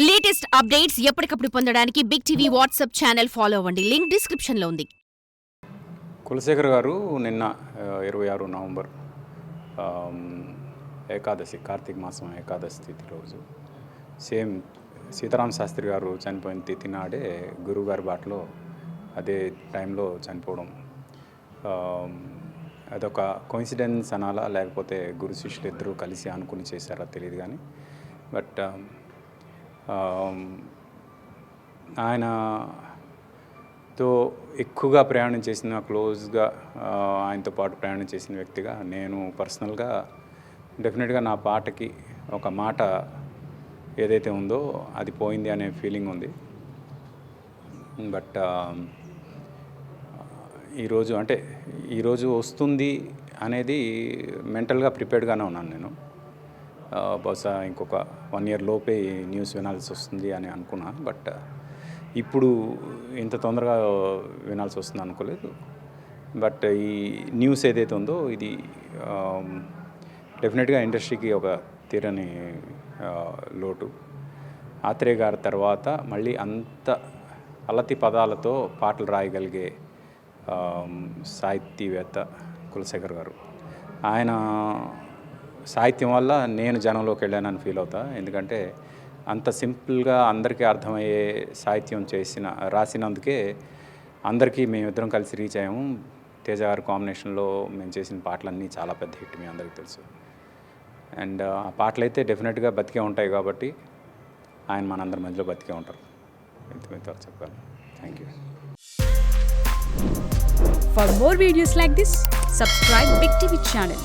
Latest updates ఎప్పటికప్పుడు పొందడానికి Big TV WhatsApp channel follow అవ్వండి. లింక్ డిస్క్రిప్షన్ లో ఉంది. కులశేఖర్ గారు నిన్న 26 నవంబర్ ఏకాదశి, కార్తీక మాసం ఏకాదశి తిథి రోజు సేమ్ సీతారామ శాస్త్రి గారు చనిపోయిన తిథి నాడే గురువుగారి బాటలో అదే టైంలో చనిపోవడం అదొక కోయిన్సిడెన్స్ అనాలా, లేకపోతే గురు శిష్యులు ఇద్దరూ కలిసి అనుకుని చేశారా తెలియదు. కానీ బట్ ఆయనతో ఎక్కువగా ప్రయాణం చేసిన, క్లోజ్గా ఆయనతో పాటు ప్రయాణం చేసిన వ్యక్తిగా నేను పర్సనల్గా డెఫినెట్గా నా పాటకి ఒక మాట ఏదైతే ఉందో అది పోయింది అనే ఫీలింగ్ ఉంది. బట్ ఈరోజు వస్తుంది అనేది మెంటల్గా ప్రిపేర్డ్గానే ఉన్నాను నేను. బహుశా ఇంకొక 1 year లోపే ఈ న్యూస్ వినాల్సి వస్తుంది అని అనుకున్నా. బట్ ఇప్పుడు ఇంత తొందరగా వినాల్సి వస్తుంది అనుకోలేదు. బట్ ఈ న్యూస్ ఏదైతే ఉందో ఇది డెఫినెట్గా ఇండస్ట్రీకి ఒక తీరని లోటు. ఆత్రేయ గారి తర్వాత మళ్ళీ అంత అలతి పదాలతో పాటలు రాయగలిగే సాహితీవేత్త కులశేఖర్ గారు. ఆయన సాహిత్యం వల్ల నేను జనంలోకి వెళ్ళానని ఫీల్ అవుతా. ఎందుకంటే అంత సింపుల్గా అందరికీ అర్థమయ్యే సాహిత్యం రాసినందుకే అందరికీ మేమిద్దరం కలిసి రీచ్ అయ్యాము. తేజ గారి కాంబినేషన్లో మేము చేసిన పాటలన్నీ చాలా పెద్ద హిట్, మీ అందరికీ తెలుసు. అండ్ ఆ పాటలు అయితే డెఫినెట్గా బతికే ఉంటాయి కాబట్టి ఆయన మనందరి మధ్యలో బతికే ఉంటారు. ఇంతమంది చెప్పాలి. Thank you. For more videos like this, subscribe Big TV channel.